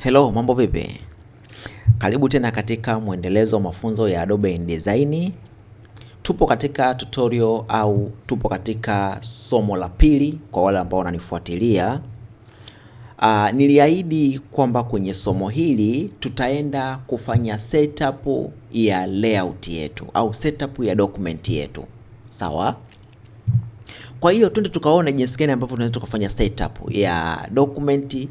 Hello, mambo vipi? Karibu tena katika mwendelezo wa mafunzo ya Adobe InDesign. Tupo katika tutorial au tupo katika somo la pili kwa wale ambao wananifuatilia. Niliahidi kwamba kwenye somo hili tutaenda kufanya setup ya layout yetu au setup ya document yetu. Sawa? Kwa hiyo twende tukaona jinsi gani ambavyo tunaweza tukafanya setup ya document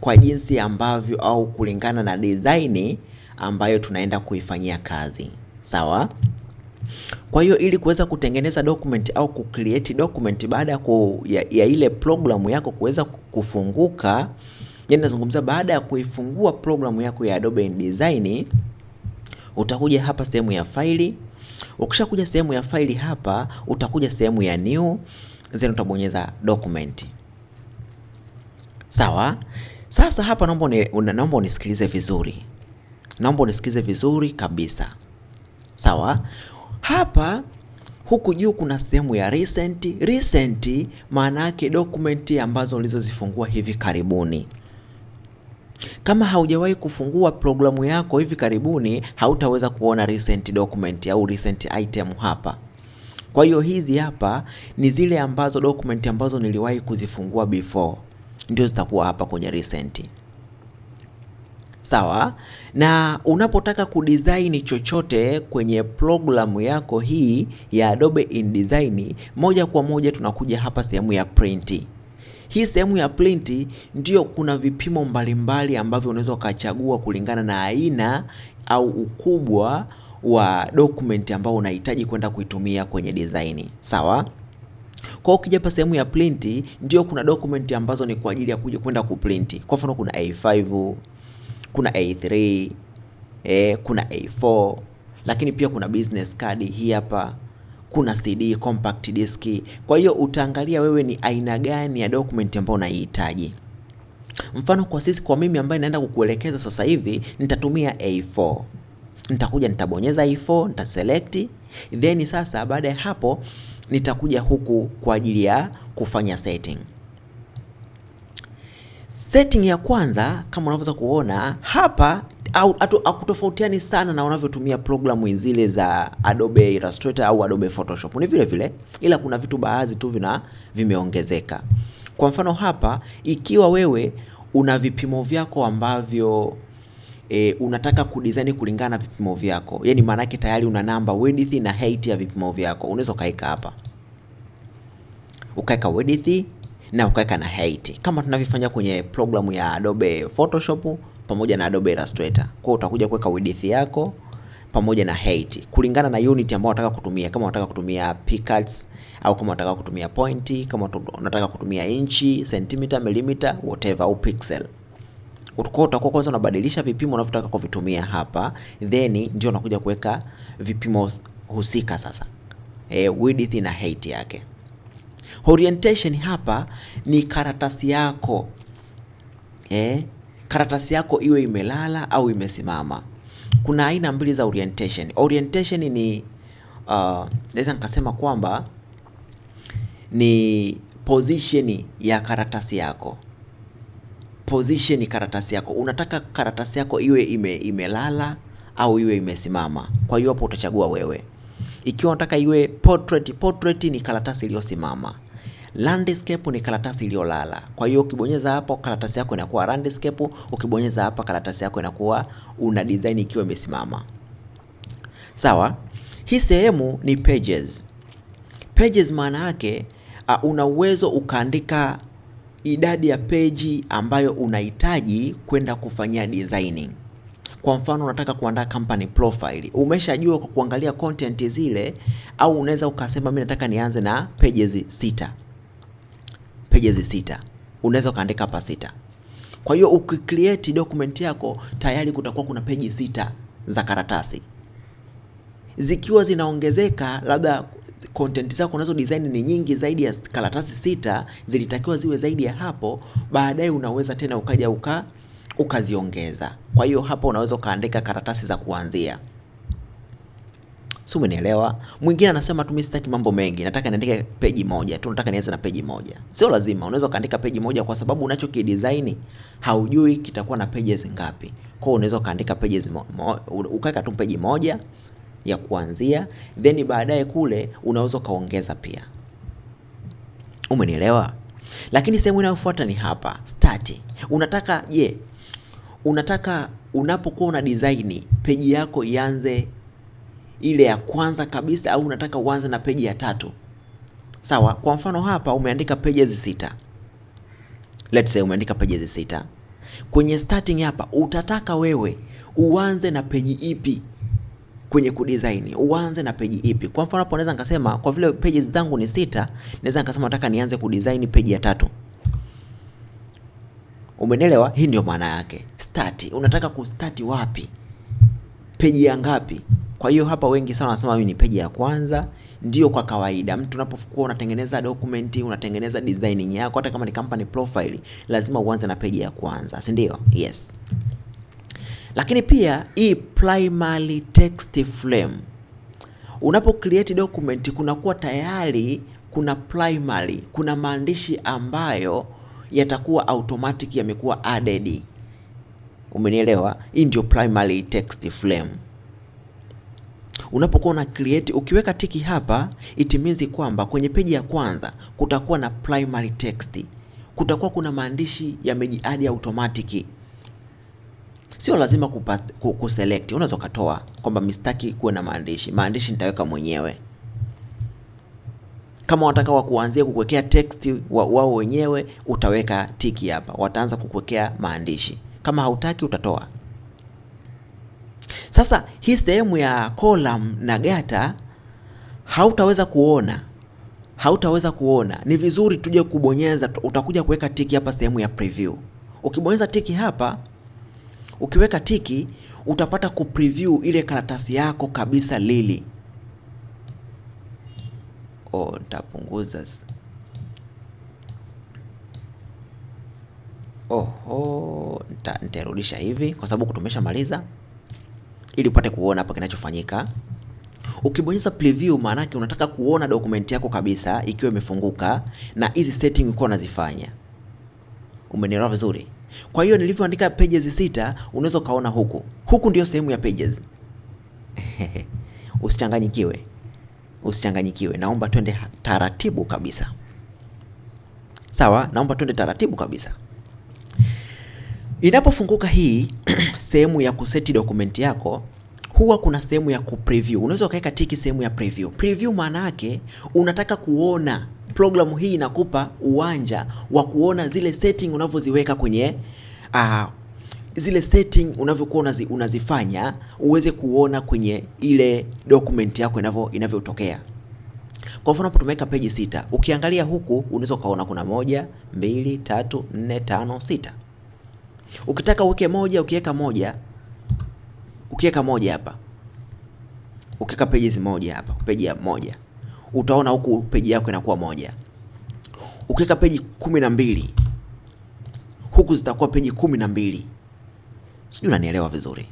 kwa jinsi ambavyo au kulingana na design ambayo tunaenda kuifanyia kazi. Sawa? Kwa hiyo ili kuweza kutengeneza document au kucreate document baada ya ile programu yako kuweza kufunguka, yani nazungumzia baada ya kuifungua programu yako ya Adobe InDesign, utakuja hapa sehemu ya faili. Ukishakuja sehemu ya faili hapa, utakuja sehemu ya new, then utabonyeza document. Sawa? Sasa hapa naomba unisikilize vizuri. Naomba unisikilize vizuri kabisa. Sawa? Hapa huku juu kuna sehemu ya recent. Recent maana yake document ambazo ulizozifungua hivi karibuni. Kama haujawahi kufungua programu yako hivi karibuni, hautaweza kuona recent document au recent item hapa. Kwa hiyo hizi hapa ni zile ambazo document ambazo niliwahi kuzifungua before, ndio zitakuwa hapa kwenye recent. Sawa? Na unapotaka kudesign chochote kwenye programu yako hii ya Adobe InDesign, moja kwa moja tunakuja hapa sehemu ya print. Hii sehemu ya print ndio kuna vipimo mbalimbali ambavyo unaweza ukachagua kulingana na aina au ukubwa wa document ambao unahitaji kwenda kuitumia kwenye design. Sawa? Kwa ukija hapa sehemu ya print ndio kuna document ambazo ni kwa ajili ya kuja kwenda kuprint. Kwa mfano kuna A5, kuna A3, kuna A4, lakini pia kuna business card hii hapa, kuna CD, compact disk. Kwa hiyo utaangalia wewe ni aina gani ya document ambayo unahitaji. Mfano kwa mimi ambaye naenda kukuelekeza sasa hivi nitatumia A4. Nitakuja nitabonyeza A4, nitaselect, then sasa baada ya hapo nitakuja huku kwa ajili ya kufanya setting. Setting ya kwanza kama unavyoweza kuona hapa hakutofautiani sana na unavyotumia programu zile za Adobe Illustrator au Adobe Photoshop. Ni vile vile, ila kuna vitu baadhi tu vimeongezeka. Kwa mfano hapa, ikiwa wewe una vipimo vyako ambavyo unataka kudesign kulingana na vipimo vyako, yani maana yake tayari una namba width na height ya vipimo vyako, unaweza ukaeka hapa, ukaeka width na ukaweka na height kama tunavyofanya kwenye programu ya Adobe Photoshop pamoja na Adobe Illustrator. Kwa hiyo utakuja kuweka width yako pamoja na height kulingana na unit ambayo unataka kutumia, kama unataka kutumia pixels au kama unataka kutumia point, kama unataka kutumia inchi, centimeter, millimeter, whatever au pixel. Utakuwa kwanza unabadilisha vipimo unavyotaka kuvitumia hapa, then ndio unakuja kuweka vipimo husika sasa. Width na height yake. Orientation hapa ni karatasi yako. Karatasi yako iwe imelala au imesimama. Kuna aina mbili za orientation. Orientation ni naweza nikasema kwamba ni position ya karatasi yako. Position karatasi yako. Unataka karatasi yako iwe imelala au iwe imesimama. Kwa hiyo hapo utachagua wewe. Ikiwa unataka iwe portrait ni karatasi iliyosimama. Landscape ni karatasi iliyolala. Kwa hiyo ukibonyeza hapo karatasi yako inakuwa landscape, ukibonyeza hapa karatasi yako inakuwa una design ikiwa imesimama. Sawa? Hii sehemu ni pages. Pages maana yake una uwezo ukaandika idadi ya page ambayo unahitaji kwenda kufanyia designing. Kwa mfano unataka kuandaa company profile. Umeshajua kwa kuangalia content zile, au unaweza ukasema mimi nataka nianze na pages 6. Pages 6. Unaweza ukaandika hapa 6. Kwa hiyo ukicreate document yako tayari kutakuwa kuna page 6 za karatasi. Zikiwa zinaongezeka, labda content zako unazo design ni nyingi zaidi ya karatasi 6, zilitakiwa ziwe zaidi ya hapo, baadaye unaweza tena ukaja ukaziongeza. Kwa hiyo hapo unaweza ukaandika karatasi za kuanzia. Si umenielewa? Mwingine anasema tu mimi sitaki mambo mengi, nataka niandike peji moja tu, nataka nianze na peji moja. Sio lazima, unaweza kaandika peji moja kwa sababu unachokidesign haujui kitakuwa na pages ngapi. Kwa hiyo unaweza kaandika pages ukaweka tu peji moja ya kuanzia, then baadaye kule unaweza kaongeza pia. Umenielewa? Lakini sehemu inayofuata ni hapa, start. Unataka unataka unapokuwa una design peji yako ianze ile ya kwanza kabisa au unataka uanze na peji ya tatu? Sawa, kwa mfano hapa umeandika pages 6. Let's say umeandika pages 6. Kwenye starting hapa utataka wewe uanze na peji ipi? Kwenye kudesign uanze na peji ipi? Kwa mfano hapo naweza nikasema kwa vile pages zangu ni 6, naweza nikasema nataka nianze kudesign peji ya 3. Umenielewa? Hii ndio maana yake. Start. Unataka kustart wapi? Peji ya ngapi? Kwa hiyo hapa wengi sana wanasema mimi ni peji ya kwanza. Ndio kwa kawaida mtu unapokuwa unatengeneza document, unatengeneza designing yako, hata kama ni company profile, lazima uanze na peji ya kwanza, si ndio? Yes. Lakini pia hii primary text frame, unapo create document kunakuwa tayari kuna primary, kuna maandishi ambayo yatakuwa automatic yamekuwa added. Umenielewa? Hii ndio primary text frame. Unapokuwa na create, ukiweka tiki hapa, it means kwamba kwenye peji ya kwanza kutakuwa na primary text, kutakuwa kuna maandishi yamejiadi automatic. Sio lazima kuselect, unaweza ukatoa kwamba mistaki kuwe na maandishi nitaweka mwenyewe. Kama wataka wa kuanzia kukuwekea text wao wenyewe, utaweka tiki hapa, wataanza kukuwekea maandishi. Kama hautaki utatoa. Sasa hii sehemu ya column na gata hautaweza kuona. Ni vizuri tuje kubonyeza, utakuja kuweka tiki hapa sehemu ya preview. Ukibonyeza tiki hapa, ukiweka tiki utapata kupreview ile karatasi yako kabisa lili. Nitapunguza. Nitarudisha hivi kwa sababu tumeshamaliza, ili upate kuona hapa kinachofanyika. Ukibonyeza preview maana yake unataka kuona document yako kabisa ikiwa imefunguka na hizi setting uko unazifanya. Umenielewa vizuri? Kwa hiyo nilivyoandika pages 6, unaweza kaona huku ndio sehemu ya pages. Usichanganyikiwe. Naomba twende taratibu kabisa. Sawa, naomba twende taratibu kabisa. Inapofunguka hii sehemu ya kuseti dokumenti yako, huwa kuna sehemu ya kupreview. Unaweza ukaweka tiki sehemu ya preview. Preview maana yake unataka kuona, programu hii inakupa uwanja wa kuona zile setting unavyoziweka kwenye zile setting unavyokuwa unazifanya, uweze kuona kwenye ile document yako inavyotokea. Kwa mfano hapo tumeweka page 6. Ukiangalia huku unaweza kaona kuna 1, 2, 3, 4, 5, 6. Ukitaka uweke moja, ukiweka moja hapa. Ukiweka pages moja hapa, page ya moja. Utaona huku page yako inakuwa moja. Ukiweka page 12, huku zitakuwa page 12. Sijui unanielewa vizuri.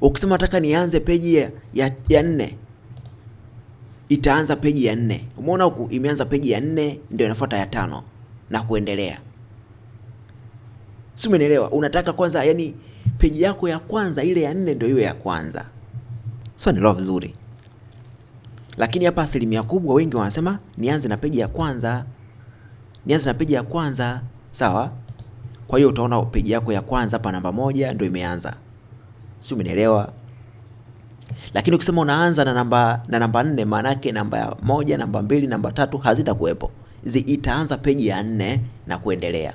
Ukisema nataka nianze page ya 4, itaanza page ya 4. Umeona huku imeanza page ya 4, ndio inafuata ya 5 na kuendelea. Sio, umeelewa? Unataka kwanza, yani page yako ya kwanza ile ya 4 ndio iwe ya kwanza. Sio, nielewa vizuri. Lakini hapa asilimia kubwa wengi wanasema nianze na page ya kwanza. Sawa? Kwa hiyo utaona page yako ya kwanza hapa namba 1 ndio imeanza. Sio, umeelewa? Lakini ukisema unaanza na namba 4, maana yake namba 1, namba 2, namba 3 hazitakuwepo. Itaanza page ya 4 na kuendelea.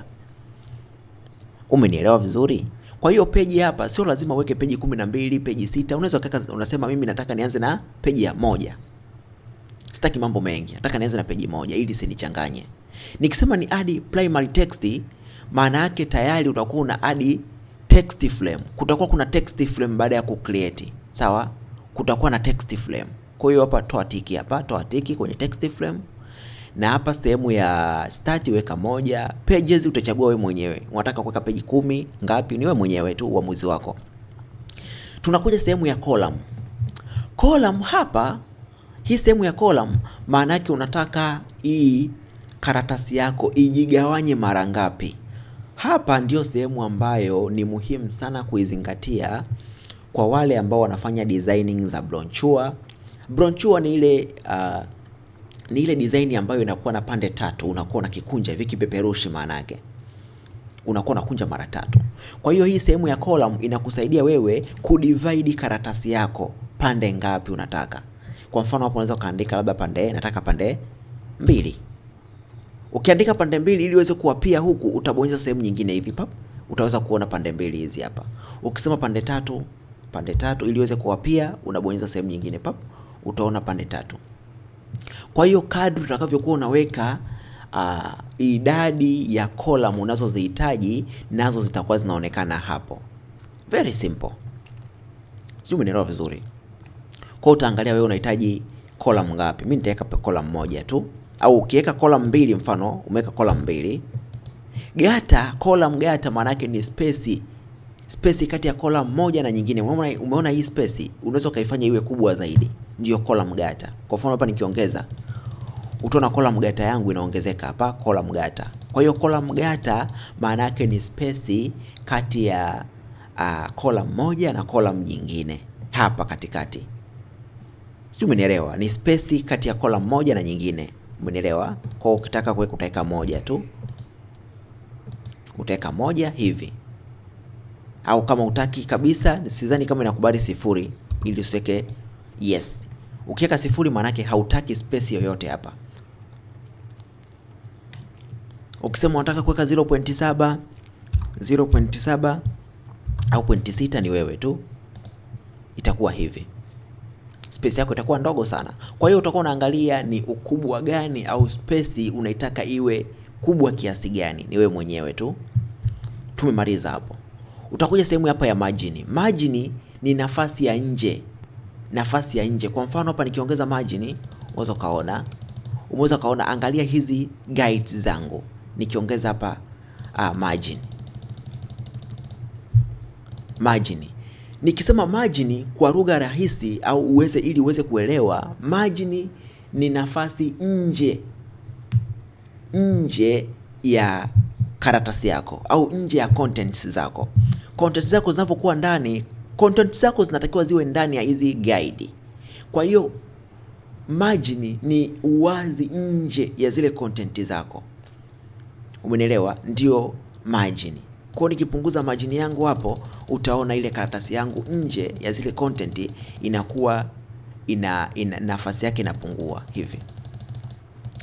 Umenielewa vizuri? Kwa hiyo page hapa sio lazima uweke page 12, page 6. Unaweza unasema mimi nataka nianze na page ya 1. Sitaki mambo mengi. Nataka nianze na page 1 ili sinichanganye. Nikisema ni add primary text, maana yake tayari utakuwa una add text frame. Kutakuwa kuna text frame baada ya kucreate. Sawa? Kutakuwa na text frame. Kwa hiyo hapa toa tiki kwenye text frame. Na hapa sehemu ya start weka 1. Pages utachagua wewe mwenyewe. Unataka kuweka page 10 ngapi, ni wewe mwenyewe tu, uamuzi wako. Tunakuja sehemu ya column. Column hapa, hii sehemu ya column maana yake unataka hii karatasi yako ijigawanye mara ngapi. Hapa ndio sehemu ambayo ni muhimu sana kuizingatia kwa wale ambao wanafanya designing za brochure. Brochure ni ile design ambayo inakuwa na pande tatu, unakuwa na kikunja hivi kipeperushi, maana yake unakuwa unakunja mara tatu. Kwa hiyo hii sehemu ya column inakusaidia wewe kudivide karatasi yako pande ngapi unataka. Kwa mfano hapo unaweza kaandika labda nataka pande 2. Ukiandika pande 2 ili uweze kuapia huku, utabonyeza sehemu nyingine hivi pap, utaweza kuona pande 2 hizi hapa. Ukisema pande 3 ili uweze kuapia, unabonyeza sehemu nyingine pap, utaona pande 3. Kwa hiyo kadri utakavyokuwa unaweka idadi ya column unazozihitaji, nazo zitakuwa zinaonekana hapo. Very simple. Sijui umeelewa vizuri. Kwa utaangalia wewe unahitaji column ngapi. Mimi nitaweka column moja tu, au ukiweka column 2, mfano umeweka column 2. Column gata maana yake ni space kati ya column moja na nyingine. Umeona hii space, unaweza kaifanya iwe kubwa zaidi, ndio column gata. Kwa mfano hapa nikiongeza, utaona column gata yangu inaongezeka hapa, column gata. Kwa hiyo column gata maana yake ni space kati ya column moja na column nyingine hapa katikati. Sijui umenielewa? Ni space kati ya column moja na nyingine. Umenielewa? Kwa hiyo ukitaka kuweka utaweka moja tu. Utaweka moja hivi. Au kama utaki kabisa, sidhani kama inakubali 0 ili usiweke yes. Ukiweka 0 maana yake hautaki space yoyote hapa. Ukisema unataka kuweka 0.7 au 0.6 ni wewe tu. Itakuwa hivi. Space yako itakuwa ndogo sana. Kwa hiyo utakuwa unaangalia ni ukubwa gani au space unaitaka iwe kubwa kiasi gani, ni wewe mwenyewe tu. Tumemaliza hapo. Utakuja sehemu hapa ya margin. Margin ni nafasi ya nje. Nafasi ya nje. Kwa mfano hapa nikiongeza margin, umeweza kaona, angalia hizi guides zangu. Nikiongeza hapa margin. Nikisema margin kwa lugha rahisi au ili uweze kuelewa, margin ni nafasi nje ya karatasi yako au nje ya contents zako. Contents zako zinapokuwa ndani, contents zako zinatakiwa ziwe ndani ya hizi guide. Kwa hiyo margin ni uwazi nje ya zile content zako. Umenielewa? Ndio margin. Kwa nikipunguza margin yangu hapo, utaona ile karatasi yangu nje ya zile content inakuwa ina nafasi yake inapungua hivi.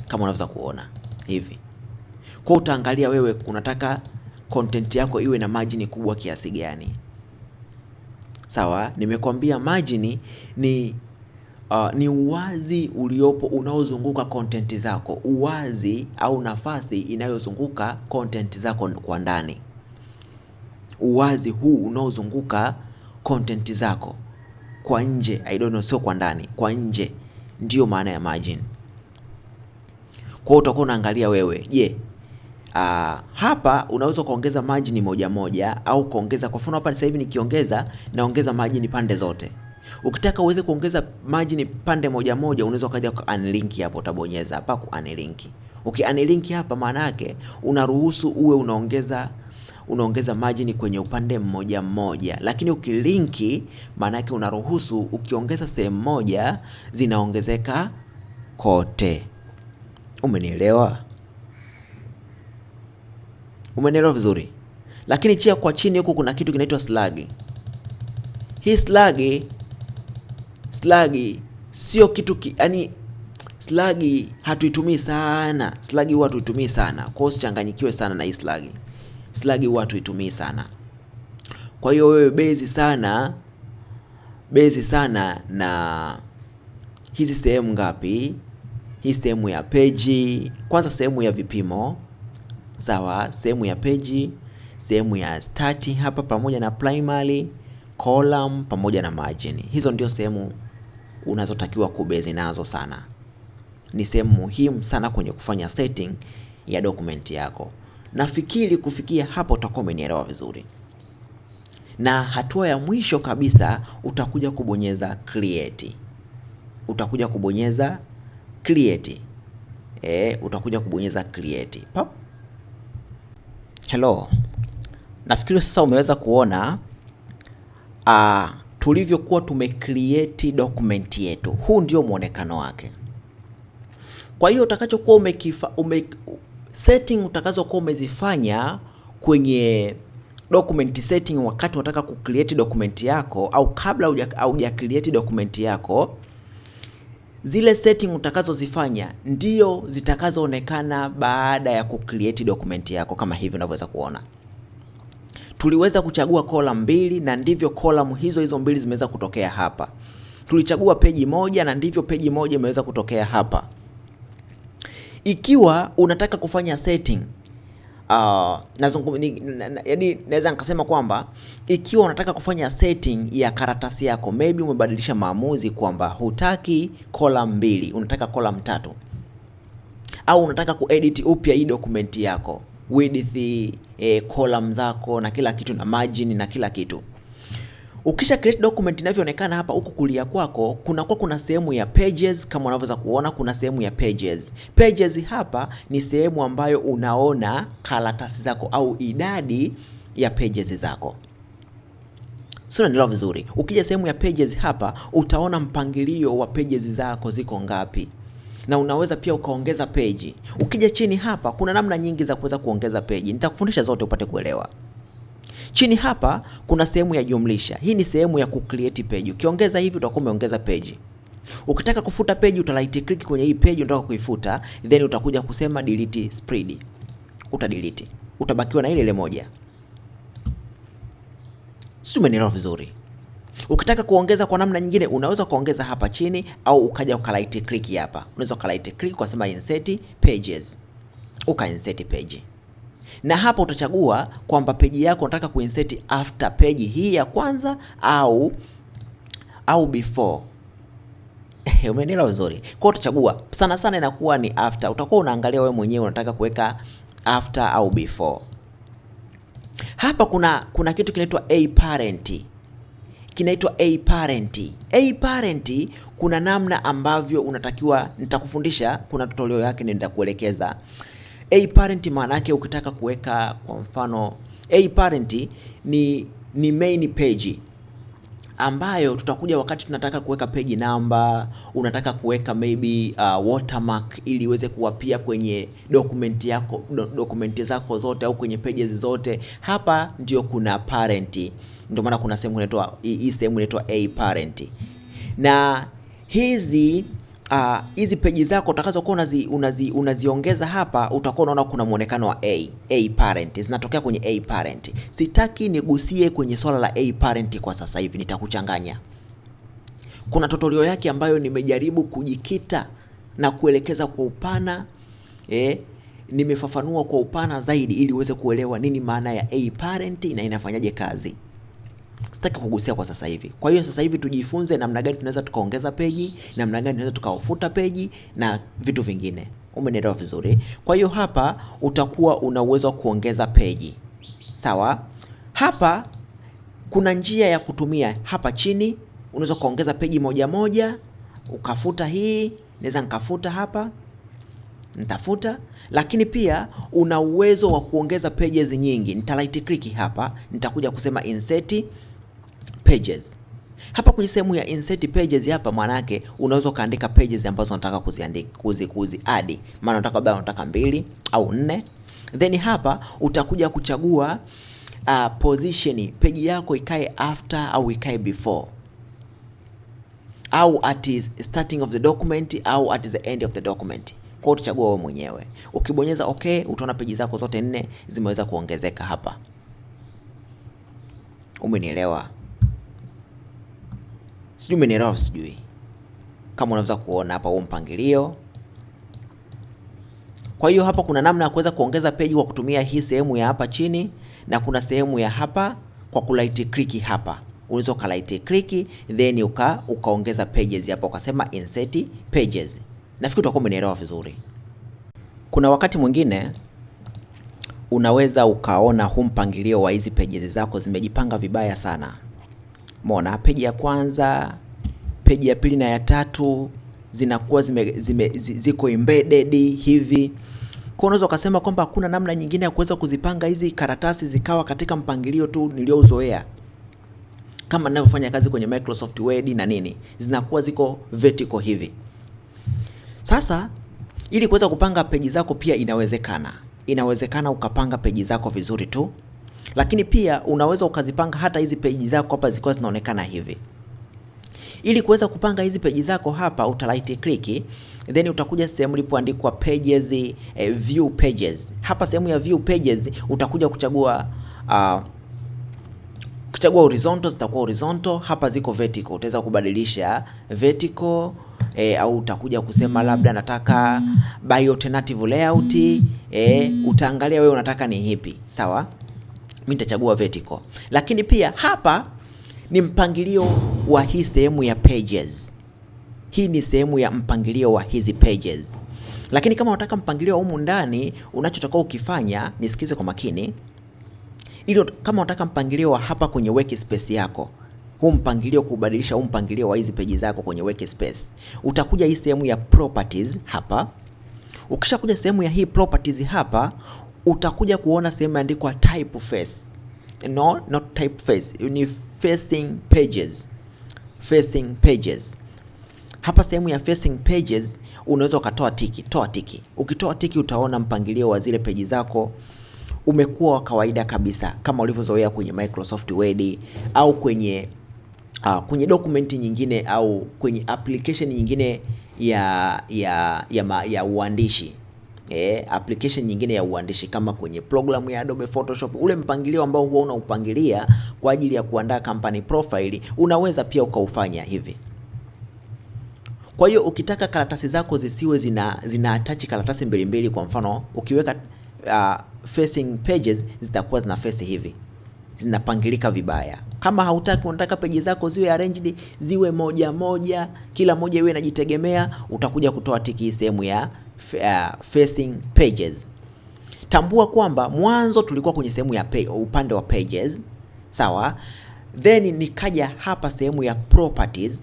Kama unaweza kuona hivi. Kwa utaangalia wewe unataka content yako iwe na margin kubwa kiasi gani. Sawa, nimekwambia margin ni uwazi uliopo unaozunguka content zako. Uwazi au nafasi inayozunguka content zako kwa ndani. Uwazi huu unaozunguka content zako kwa nje, I don't know, sio kwa ndani, kwa nje, ndio maana ya margin. Kwa hiyo utakuwa unaangalia wewe, je, hapa unaweza kuongeza margin moja au kuongeza, kwa mfano hapa sasa hivi nikiongeza naongeza margin pande zote. Ukitaka uweze kuongeza margin pande moja unaweza kaja ku unlink hapo, utabonyeza hapa ku unlink. Unlink hapa maana yake unaruhusu uwe unaongeza margin kwenye upande mmoja, lakini ukilinki maana yake unaruhusu ukiongeza sehemu moja zinaongezeka kote. Umenielewa? Umenielewa vizuri? Lakini kwa chini huko kuna kitu kinaitwa slug. Hii slug sio kitu yani slug hatuitumii sana. Slug huwa hatuitumii sana. Kwa hiyo usichanganyikiwe sana na hii slug. Slug huwa hatuitumii sana. Kwa hiyo wewe bezi sana na hizi sehemu ngapi? Hii sehemu ya page, kwanza sehemu ya vipimo. Sawa, sehemu ya page, sehemu ya start hapa pamoja na primary, column pamoja na margin. Hizo ndio sehemu unazotakiwa kubezi nazo sana. Ni sehemu muhimu sana kwenye kufanya setting ya document yako. Nafikiri kufikia hapo utakuwa umenielewa vizuri. Na hatua ya mwisho kabisa utakuja kubonyeza create. utakuja kubonyeza create. Utakuja kubonyeza create. Pop. Hello. Nafikiri sasa umeweza kuona tulivyokuwa tumecreate document yetu. Huu ndio muonekano wake. Kwa hiyo utakachokuwa setting utakazokuwa umezifanya kwenye document setting wakati unataka kucreate document yako, au kabla huja create document yako, zile setting utakazozifanya ndio zitakazoonekana baada ya kucreate document yako, kama hivi unavyoweza kuona. Tuliweza kuchagua column mbili na ndivyo column hizo mbili zimeweza kutokea hapa. Tulichagua peji moja na ndivyo peji moja imeweza kutokea hapa. Ikiwa unataka kufanya setting, yani naweza nikasema kwamba ikiwa unataka kufanya setting ya karatasi yako, maybe umebadilisha maamuzi kwamba hutaki column mbili, unataka column 3, au unataka kuedit upya hii document yako, width, column zako na kila kitu na margin na kila kitu. Ukisha create document inavyoonekana hapa huku kulia kwako, kuna sehemu ya pages. Kama unavyoweza kuona kuna sehemu ya pages. Pages hapa ni sehemu ambayo unaona karatasi zako au idadi ya pages zako. Sio, unaelewa vizuri. Ukija sehemu ya pages hapa utaona mpangilio wa pages zako ziko ngapi, na unaweza pia ukaongeza page. Ukija chini hapa kuna namna nyingi za kuweza kuongeza page. Nitakufundisha zote upate kuelewa. Chini hapa kuna sehemu ya jumlisha. Hii ni sehemu ya kucreate page. Ukiongeza hivi utakuwa umeongeza page. Ukitaka kufuta page uta right click kwenye hii page unataka kuifuta, then utakuja kusema delete spread. Uta delete. Utabakiwa na ile moja. Sio, umeelewa vizuri. Ukitaka kuongeza kwa namna nyingine unaweza kuongeza hapa chini, au ukaja uka right click hapa. Unaweza uka right click kwa sema insert pages. Uka insert page. Na hapa utachagua kwamba page yako unataka kuinsert after page hii ya kwanza au before. Umeelewa vizuri? Kwa hiyo utachagua, sana inakuwa ni after. Utakuwa unaangalia wewe mwenyewe unataka kuweka after au before. Hapa kuna kitu kinaitwa a parent. A parent kuna namna ambavyo unatakiwa, nitakufundisha, kuna tutorial yake nitakuelekeza. A parent maana yake ukitaka kuweka, kwa mfano a parent ni main page ambayo tutakuja wakati tunataka kuweka page number, unataka kuweka maybe watermark ili iweze kuapia kwenye document zako zote au kwenye pages zote. Hapa ndio kuna parent. Ndio maana kuna sehemu inaitwa a parent. Na hizi page zako utakazokuwa unaziongeza hapa, utakuwa unaona kuna muonekano wa a parent zinatokea kwenye a parent. Sitaki nigusie kwenye swala la a parent kwa sasa hivi, nitakuchanganya. Kuna tutorial yake ambayo nimejaribu kujikita na kuelekeza kwa upana, nimefafanua kwa upana zaidi ili uweze kuelewa nini maana ya a parent na inafanyaje kazi. Sitaki kugusia kwa sasa hivi. Kwa hiyo sasa hivi tujifunze namna gani tunaweza tukaongeza peji, namna gani tunaweza tukafuta peji na vitu vingine. Umenielewa vizuri? Kwa hiyo hapa utakuwa una uwezo wa kuongeza peji. Sawa? Hapa kuna njia ya kutumia. Hapa chini unaweza kuongeza peji moja, ukafuta hii, naweza nikafuta hapa. Nitafuta, lakini pia una uwezo wa kuongeza pages nyingi. Nita right click hapa, nitakuja kusema insert pages. Hapa kwenye sehemu ya insert pages hapa, maana yake unaweza kaandika pages ambazo unataka kuziandika, kuzi add. Maana unataka 2 au 4. Then hapa utakuja kuchagua position, page yako ikae after au ikae before, au at starting of the document au at the end of the document. Kwa utachagua wewe mwenyewe. Ukibonyeza okay, utaona peji zako zote 4 zimeweza kuongezeka hapa. Umenielewa? Sijui umenielewa, sijui. Kama unaweza kuona hapa huo mpangilio. Kwa hiyo hapa kuna namna ya kuweza kuongeza peji kwa kutumia hii sehemu ya hapa chini, na kuna sehemu ya hapa kwa ku right click hapa. Unaweza ka right click then ukaongeza pages hapa, ukasema insert pages. Nafikiri utakuwa umenielewa vizuri. Kuna wakati mwingine unaweza ukaona huu mpangilio wa hizi pages zako zimejipanga vibaya sana. Umeona peji ya kwanza, peji ya pili na ya tatu zinakuwa ziko embedded hivi. Kwa unaweza ukasema kwamba hakuna namna nyingine ya kuweza kuzipanga hizi karatasi zikawa katika mpangilio tu niliouzoea. Kama ninavyofanya kazi kwenye Microsoft Word na nini, zinakuwa ziko vertical hivi. Sasa ili kuweza kupanga peji zako pia inawezekana ukapanga peji zako vizuri tu, lakini pia unaweza ukazipanga hata hizi peji zako hapa zikuwa zinaonekana hivi. Ili kuweza kupanga hizi peji zako hapa, uta right click, then utakuja sehemu ilipoandikwa pages, view pages. Hapa sehemu ya view pages utakuja kuchagua horizontal, zitakuwa horizontal. Hapa ziko vertical, utaweza kubadilisha vertical, au utakuja kusema labda nataka by alternative layout, utaangalia wewe unataka ni ipi. Sawa, mimi nitachagua vertical. Lakini pia hapa ni mpangilio wa hii sehemu ya pages. Hii ni sehemu ya mpangilio wa hizi pages. Lakini kama unataka mpangilio humu ndani, unachotakiwa ukifanya, nisikize kwa makini. Ili kama unataka mpangilio wa hapa kwenye workspace yako, huu mpangilio kubadilisha huu mpangilio wa hizi pages zako kwenye workspace, utakuja hii sehemu ya properties hapa. Ukishakuja sehemu ya hii properties hapa, utakuja kuona sehemu imeandikwa typeface. No, not typeface, ni facing pages. Facing pages. Hapa sehemu ya facing pages unaweza ukatoa tiki, toa tiki. Ukitoa tiki utaona mpangilio wa zile peji zako umekuwa wa kawaida kabisa kama ulivyozoea kwenye Microsoft Word au kwenye document nyingine au kwenye application nyingine ya uandishi. Application nyingine ya uandishi kama kwenye programu ya Adobe Photoshop, ule mpangilio ambao huwa unaupangilia kwa ajili ya kuandaa company profile, unaweza pia ukaufanya hivi. Kwa hiyo ukitaka karatasi zako zisiwe zina attach karatasi mbili mbili, kwa mfano ukiweka facing pages zitakuwa zina face hivi, zinapangilika vibaya. Kama hautaki, unataka peji zako ziwe arranged, ziwe moja moja, kila moja iwe inajitegemea, utakuja kutoa tiki sehemu ya facing pages. Tambua kwamba mwanzo tulikuwa kwenye sehemu ya upande wa pages, sawa? Then nikaja hapa sehemu ya properties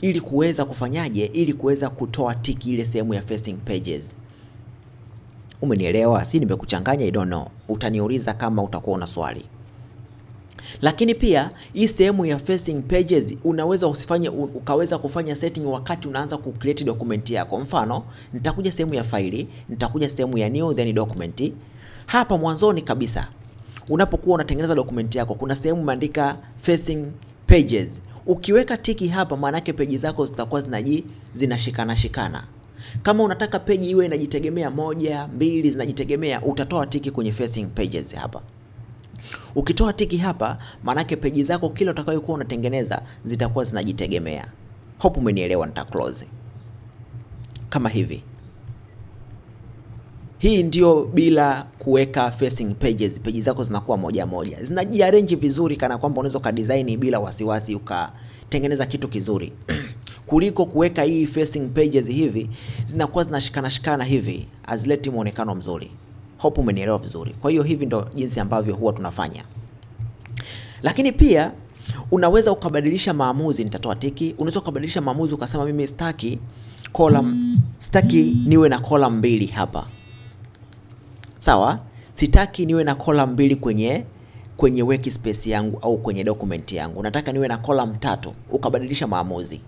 ili kuweza kufanyaje, ili kuweza kutoa tiki ile sehemu ya facing pages. Umenielewa? Si nimekuchanganya? I don't know. Utaniuliza kama utakuwa una swali. Lakini pia hii sehemu ya facing pages unaweza ukaweza kufanya setting wakati unaanza ku create document yako. Mfano, nitakuja sehemu ya faili, nitakuja sehemu ya new then document. Hapa mwanzoni kabisa unapokuwa unatengeneza document yako, kuna sehemu imeandika facing pages. Ukiweka tiki hapa, maana yake peji zako zitakuwa zinashikana. Kama unataka peji iwe inajitegemea, moja, mbili zinajitegemea, utatoa tiki kwenye facing pages hapa. Ukitoa tiki hapa, maana yake peji zako kila utakayokuwa unatengeneza zitakuwa zinajitegemea. Hope umenielewa. Nita close kama hivi. Hii ndio bila kuweka facing pages, peji zako zinakuwa moja moja, zinajiarrange vizuri, kana kwamba unaweza ka design bila wasiwasi ukatengeneza kitu kizuri kuliko kuweka hii facing pages hivi, zinakuwa zinashikana hivi, azileti muonekano mzuri. Hope umenielewa vizuri. Kwa hiyo hivi ndo jinsi ambavyo huwa tunafanya. Lakini pia unaweza ukabadilisha maamuzi. Nitatoa tiki. Unaweza ukabadilisha maamuzi ukasema mimi sitaki niwe na column mbili hapa. Sawa? Sitaki niwe na column mbili kwenye workspace yangu au kwenye document yangu. Nataka niwe na column tatu. Ukabadilisha maamuzi.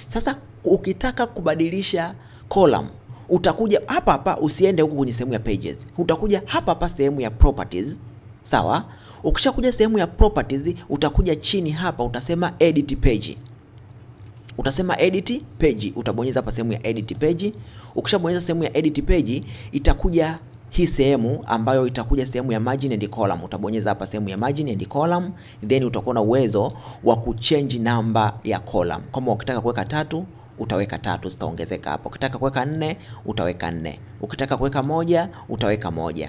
Sasa ukitaka kubadilisha column, utakuja hapa, usiende huku kwenye sehemu ya pages. Utakuja hapa sehemu ya properties. Sawa? Ukishakuja sehemu ya properties, utakuja chini hapa, utasema edit page. Utasema edit page, utabonyeza hapa sehemu ya edit page. Ukishabonyeza sehemu ya edit page, itakuja hii sehemu ambayo itakuja sehemu ya margin and column. Utabonyeza hapa sehemu ya margin and column, then utakuwa na uwezo wa kuchange namba ya column. Kama ukitaka kuweka 3, utaweka 3, zitaongezeka hapo. Ukitaka kuweka 4, utaweka 4. Ukitaka kuweka 1, utaweka 1.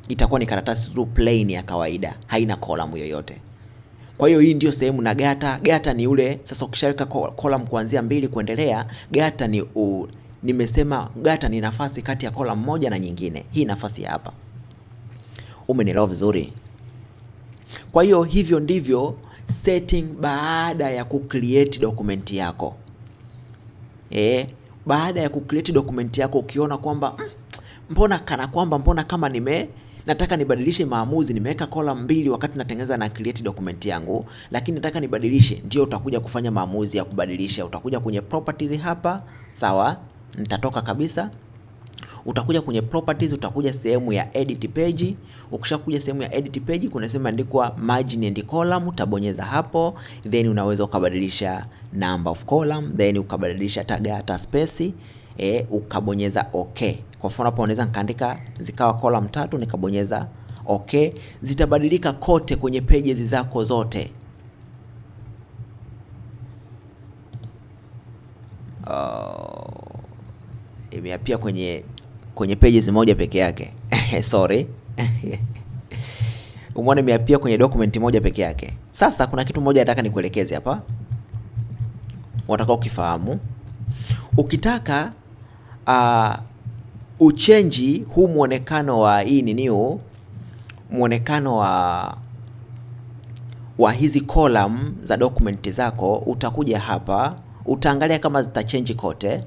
Itakuwa ni karatasi tu plain ya kawaida, haina column yoyote. Kwa hiyo hii ndio sehemu. Na gata ni ule sasa, ukishaweka column kuanzia 2 kuendelea, gata nimesema gata ni nafasi kati ya column moja na nyingine. Hii nafasi ya hapa. Umenielewa vizuri? Kwa hiyo hivyo ndivyo setting baada ya kucreate document yako. Baada ya kucreate document yako ukiona kwamba mbona kama nataka nibadilishe maamuzi, nimeweka column mbili wakati natengeneza na create document yangu, lakini nataka nibadilishe, ndio utakuja kufanya maamuzi ya kubadilisha. Utakuja kwenye properties hapa, sawa? Nitatoka kabisa. Utakuja kwenye properties, utakuja sehemu ya edit page. Ukishakuja sehemu ya edit page, kuna sehemu imeandikwa margin and column, utabonyeza hapo, then unaweza ukabadilisha number of column, then ukabadilisha tag hata space, ukabonyeza okay. Kwa mfano hapo unaweza nikaandika zikawa column 3, nikabonyeza okay, zitabadilika kote kwenye pages zako zote. Imeapia kwenye pages moja peke yake. Sorry. Umeona imeapia kwenye document moja peke yake. Sasa kuna kitu moja nataka nikuelekeze hapa, unataka ukifahamu. Ukitaka uchenji huu muonekano wa hii nini, muonekano wa hizi column za document zako, utakuja hapa, utaangalia kama zitachange kote.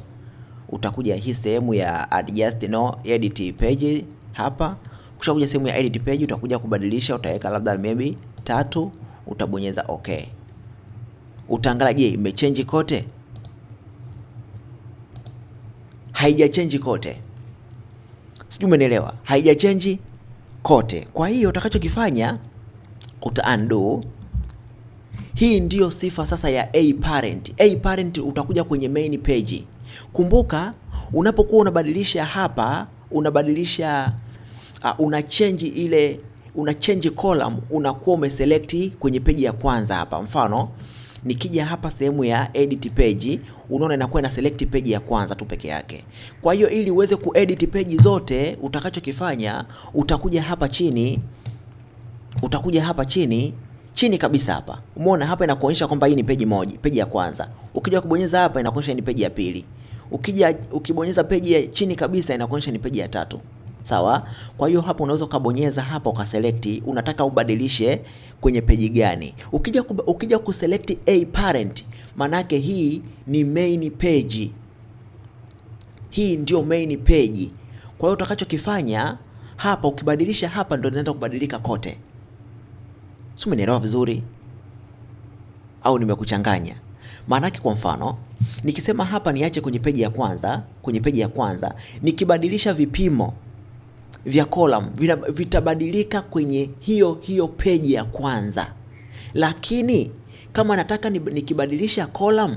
Utakuja hii sehemu ya adjust edit page hapa. Ukishakuja sehemu ya edit page, utakuja kubadilisha, utaweka labda maybe 3, utabonyeza okay. Utaangalia, je, imechange kote? Haijachange kote. Sijui umeelewa? Haijachange kote. Kwa hiyo utakachokifanya, uta undo. Hii ndiyo sifa sasa ya A parent. Utakuja kwenye main page. Kumbuka unapokuwa unabadilisha hapa, unabadilisha una change column, unakuwa umeselect kwenye page ya kwanza hapa. Mfano nikija hapa sehemu ya edit page, unaona inakuwa ina select page ya kwanza tu peke yake. Kwa hiyo ili uweze kuedit page zote, utakachokifanya, utakuja hapa chini kabisa hapa. Umeona hapa inakuonyesha kwamba hii ni page moja, page ya kwanza. Ukija kubonyeza hapa inakuonyesha ni page ya pili. Ukibonyeza page ya chini kabisa inakuonyesha ni page ya tatu. Sawa? Kwa hiyo hapo unaweza kubonyeza hapa ukaselect unataka ubadilishe kwenye page gani. Ukija kuselect A parent, manake hii ni main page. Hii ndio main page. Kwa hiyo utakachokifanya hapa, ukibadilisha hapa ndio inaenda kubadilika kote. Sio, umeelewa vizuri au nimekuchanganya? Maanake kwa mfano nikisema hapa niache kwenye peji ya kwanza, nikibadilisha vipimo vya column vitabadilika kwenye hiyo peji ya kwanza. Lakini kama nataka nikibadilisha column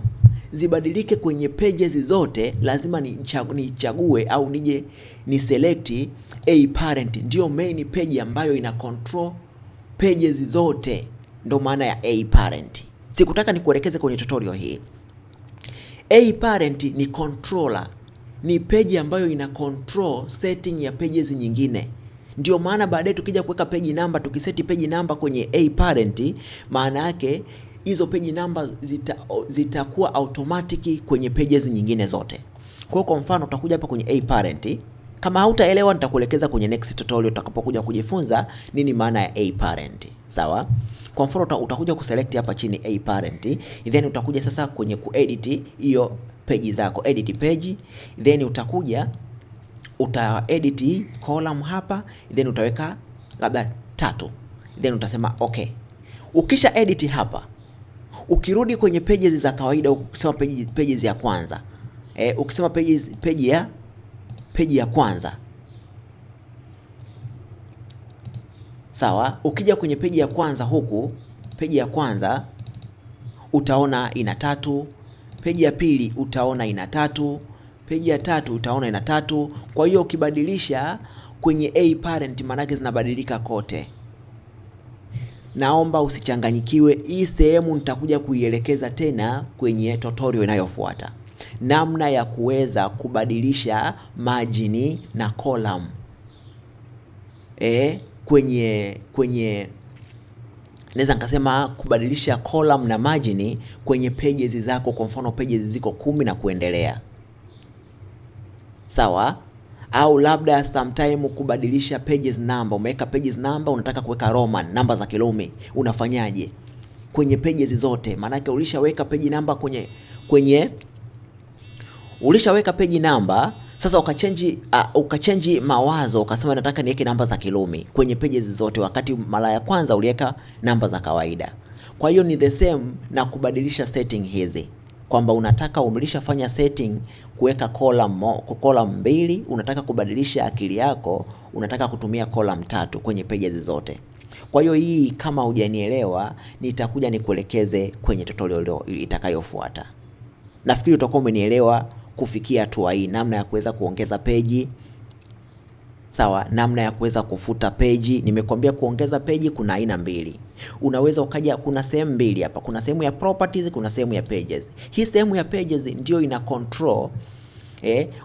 zibadilike kwenye pages zote, lazima nichague au nije ni select A parent, ndio main page ambayo ina control pages zote, ndo maana ya A parent. Sikutaka nikuelekeze kwenye tutorial hii. A parent ni controller, ni page ambayo ina control setting ya pages nyingine. Ndio maana baadaye tukija kuweka page number, tukiseti page number kwenye A parent, maana yake hizo page number zitakuwa automatic kwenye pages nyingine zote. Kwa mfano utakuja hapa kwenye A parent. Kama hautaelewa nitakuelekeza kwenye next tutorial utakapokuja kujifunza nini maana ya A parent. Sawa? Kwa mfano utakuja kuselect hapa chini A parent, then utakuja sasa kwenye kuedit hiyo page zako, edit page, then utaedit column hapa, then utaweka labda 3, then utasema okay. Ukisha edit hapa, ukirudi kwenye pages za kawaida, ukisema pages ya kwanza, ukisema page ya kwanza, sawa. Ukija kwenye page ya kwanza huku, page ya kwanza utaona ina 3, page ya pili utaona ina 3, page ya tatu utaona ina 3. Kwa hiyo ukibadilisha kwenye A parent, manake zinabadilika kote. Naomba usichanganyikiwe, hii sehemu nitakuja kuielekeza tena kwenye tutorial inayofuata, namna ya kuweza kubadilisha margin na column kwenye naweza nikasema kubadilisha column na margin kwenye pages zako. Kwa mfano pages ziko 10 na kuendelea, sawa? Au labda sometime kubadilisha pages number, umeweka pages number unataka kuweka Roman, namba za Kirumi, unafanyaje kwenye pages zote? Maana yake ulishaweka page number kwenye Ulishaweka page namba, sasa ukachange mawazo, ukasema nataka niweke namba za Kirumi kwenye pages zote, wakati mara ya kwanza uliweka namba za kawaida. Kwa hiyo ni the same na kubadilisha setting hizi, kwamba unataka umlishafanya setting kuweka column mbili, unataka kubadilisha akili yako, unataka kutumia column 3 kwenye pages zote. Kwa hiyo hii kama hujanielewa, nitakuja nikuelekeze kwenye tutorial itakayofuata. Nafikiri utakuwa umenielewa kufikia hatua hii, namna ya kuweza kuongeza peji. Sawa, namna ya kuweza kufuta peji. Nimekwambia kuongeza peji kuna aina mbili. Unaweza ukaja, kuna sehemu mbili hapa. Kuna sehemu ya properties, kuna sehemu ya pages. Hii sehemu ya pages ndio ina control.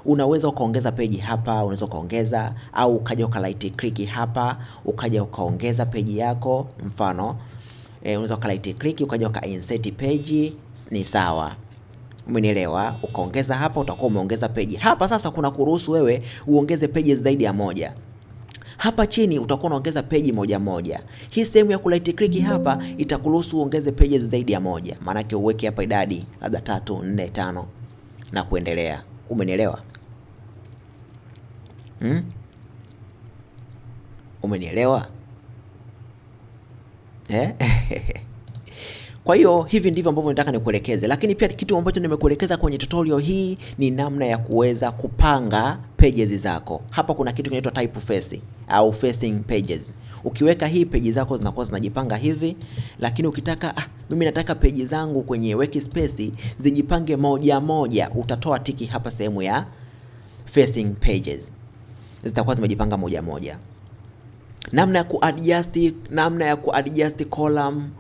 Unaweza ukaongeza peji hapa, unaweza ukaongeza, au ukaja uka right click hapa, ukaja ukaongeza peji yako. Mfano, unaweza uka right click, ukaja uka insert page, ni sawa. Umenielewa? Ukaongeza hapa, utakuwa umeongeza peji. Hapa sasa kuna kuruhusu wewe uongeze pages zaidi ya moja. Hapa chini utakuwa unaongeza peji moja moja. Hii sehemu ya right click hapa itakuruhusu uongeze pages zaidi ya moja. Maana yake uweke hapa idadi labda 3, 4, 5 na kuendelea. Umenielewa? Umenielewa? Kwa hiyo hivi ndivyo ambavyo nataka nikuelekeze, lakini pia kitu ambacho nimekuelekeza kwenye tutorial hii ni namna ya kuweza kupanga pages zako. Hapa kuna kitu kinaitwa typeface au facing pages. Ukiweka hii page zako zinakuwa zinajipanga hivi, lakini ukitaka mimi nataka page zangu kwenye workspace zijipange moja moja, utatoa tiki hapa sehemu ya facing pages. Zitakuwa zimejipanga moja moja. Namna ya kuadjust column,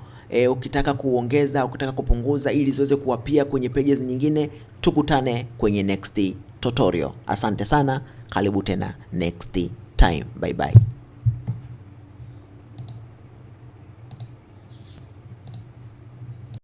ukitaka kuongeza, ukitaka kupunguza ili ziweze kuapia kwenye pages nyingine. Tukutane kwenye next tutorial. Asante sana, karibu tena next time. Bye bye.